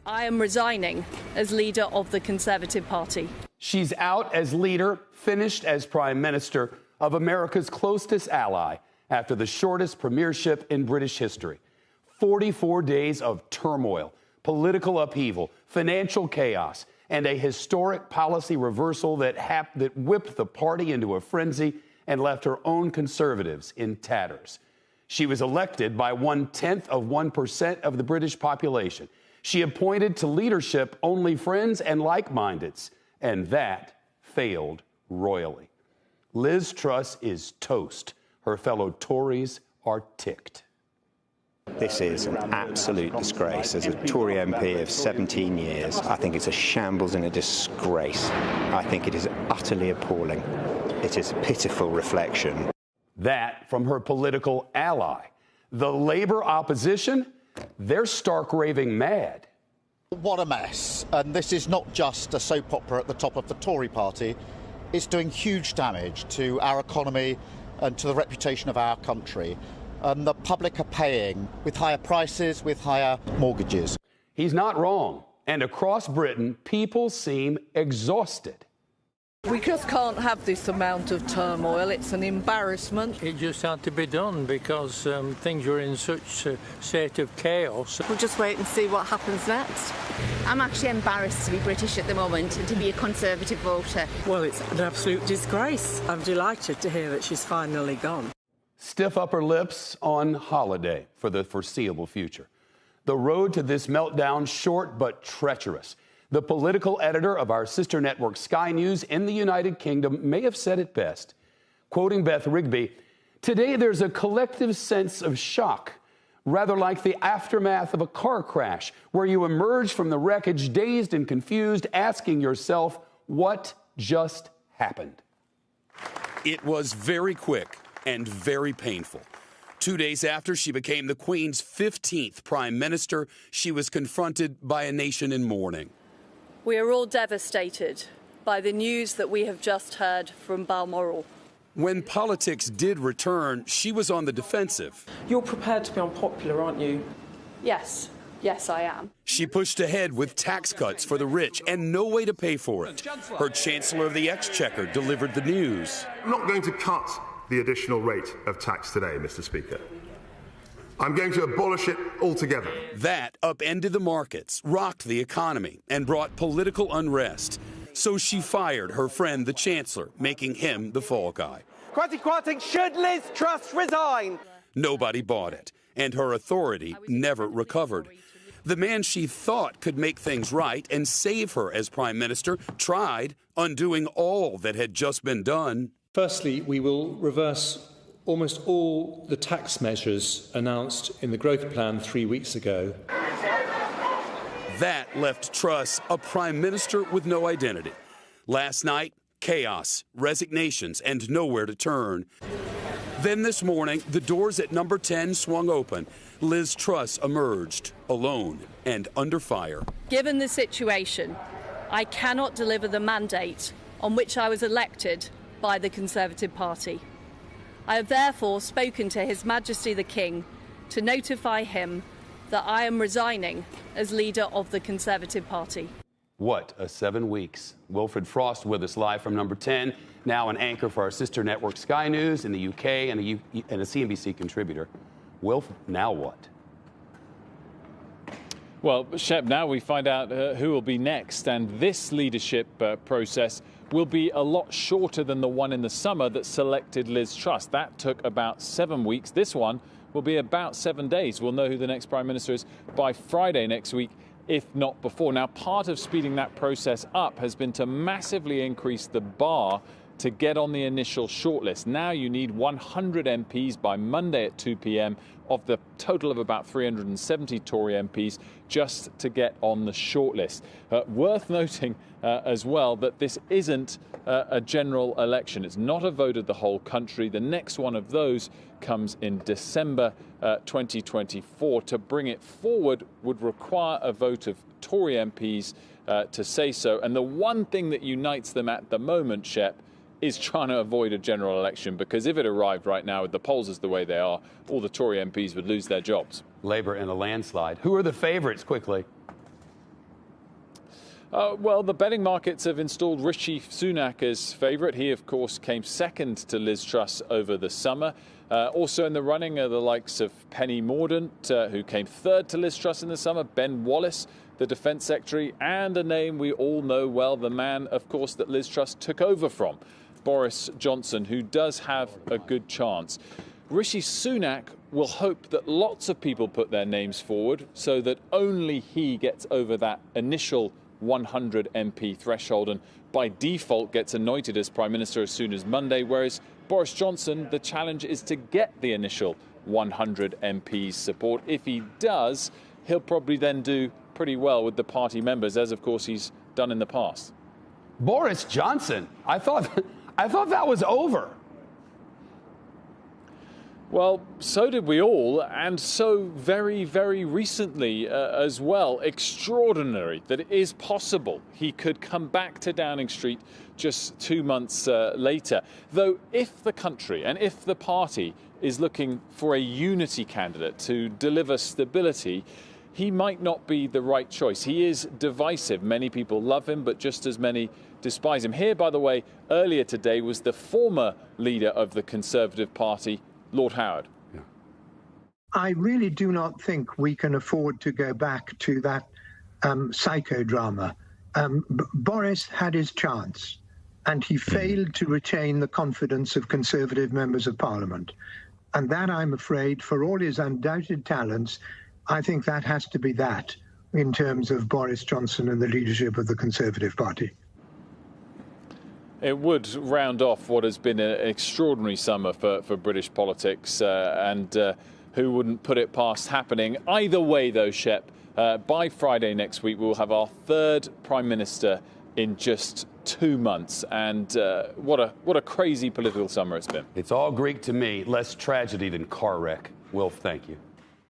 I am resigning as leader of the Conservative Party. She's out as leader, finished as Prime Minister of America's closest ally after the shortest premiership in British history. 44 days of turmoil, political upheaval, financial chaos, and a historic policy reversal that whipped the party into a frenzy and left her own Conservatives in tatters. She was elected by 0.1% of the British population. She appointed to leadership only friends and like-mindeds, and that failed royally. Liz Truss is toast. Her fellow Tories are ticked. This is an absolute disgrace. As a Tory MP of 17 years, I think it's a shambles and a disgrace. I think it is utterly appalling. It is a pitiful reflection. That from her political ally. The Labour opposition, they're stark raving mad. What a mess. And this is not just a soap opera at the top of the Tory party. It's doing huge damage to our economy and to the reputation of our country. And the public are paying with higher prices, with higher mortgages. He's not wrong. And across Britain, people seem exhausted. We just can't have this amount of turmoil. It's an embarrassment. It just had to be done because things were in such a state of chaos. We'll just wait and see what happens next. I'm actually embarrassed to be British at the moment and to be a Conservative voter. Well, it's an absolute disgrace. I'm delighted to hear that she's finally gone. Stiff upper lips on holiday for the foreseeable future. The road to this meltdown short but treacherous. The political editor of our sister network Sky News in the United Kingdom may have said it best. Quoting Beth Rigby, "Today there's a collective sense of shock, rather like the aftermath of a car crash, where you emerge from the wreckage dazed and confused, asking yourself, what just happened?" It was very quick and very painful. 2 days after she became the Queen's 15th Prime Minister, she was confronted by a nation in mourning. We are all devastated by the news that we have just heard from Balmoral. When politics did return, she was on the defensive. You're prepared to be unpopular, aren't you? Yes, I am. She pushed ahead with tax cuts for the rich and no way to pay for it. Her Chancellor of the Exchequer delivered the news. I'm not going to cut the additional rate of tax today, Mr. Speaker. I'm going to abolish it altogether. That upended the markets, rocked the economy, and brought political unrest. So she fired her friend, the Chancellor, making him the fall guy. Quoting, should Liz Truss resign? Nobody bought it, and her authority never recovered. The man she thought could make things right and save her as Prime Minister tried, undoing all that had just been done. Firstly, we will reverse almost all the tax measures announced in the growth plan 3 weeks ago. That left Truss a Prime Minister with no identity. Last night, chaos, resignations, and nowhere to turn. Then this morning, the doors at number 10 swung open. Liz Truss emerged, alone and under fire. Given the situation, I cannot deliver the mandate on which I was elected by the Conservative Party. I have therefore spoken to His Majesty the King to notify him that I am resigning as leader of the Conservative Party. What a 7 weeks. Wilfred Frost with us live from number 10, now an anchor for our sister network Sky News in the UK and a CNBC contributor. Wilf, now what? Well, Shep, now we find out who will be next, and this leadership process will be a lot shorter than the one in the summer that selected Liz Truss. That took about 7 weeks. This one will be about 7 days. We'll know who the next Prime Minister is by Friday next week, if not before. Now, part of speeding that process up has been to massively increase the bar to get on the initial shortlist. Now you need 100 MPs by Monday at 2 p.m. of the total of about 370 Tory MPs just to get on the shortlist. Worth noting as well that this isn't a general election. It's not a vote of the whole country. The next one of those comes in December 2024. To bring it forward would require a vote of Tory MPs to say so. And the one thing that unites them at the moment, Shep, is trying to avoid a general election, because if it arrived right now with the polls as the way they are, all the Tory MPs would lose their jobs. Labour in a landslide. Who are the favourites, quickly? Well, the betting markets have installed Rishi Sunak as favourite. He, of course, came second to Liz Truss over the summer. Also in the running are the likes of Penny Mordaunt, who came third to Liz Truss in the summer, Ben Wallace, the Defence Secretary, and a name we all know well, the man, of course, that Liz Truss took over from, Boris Johnson, who does have a good chance. Rishi Sunak will hope that lots of people put their names forward so that only he gets over that initial 100 MP threshold and by default gets anointed as Prime Minister as soon as Monday, whereas Boris Johnson, the challenge is to get the initial 100 MPs support. If he does, he'll probably then do pretty well with the party members, as of course he's done in the past. Boris Johnson, I thought that was over. Well, so did we all, and so very, very recently as well. Extraordinary that it is possible he could come back to Downing Street just 2 months later. Though if the country and if the party is looking for a unity candidate to deliver stability, he might not be the right choice. He is divisive. Many people love him, but just as many despise him. Here, by the way, earlier today was the former leader of the Conservative Party, Lord Howard. Yeah. I really do not think we can afford to go back to that psychodrama. Boris had his chance, and he failed to retain the confidence of Conservative members of Parliament. And that, I'm afraid, for all his undoubted talents, I think that has to be that in terms of Boris Johnson and the leadership of the Conservative Party. It would round off what has been an extraordinary summer for British politics, and who wouldn't put it past happening. Either way, though, Shep, by Friday next week, we'll have our third Prime Minister in just 2 months. And what a crazy political summer it's been. It's all Greek to me. Less tragedy than car wreck. Wilf, thank you.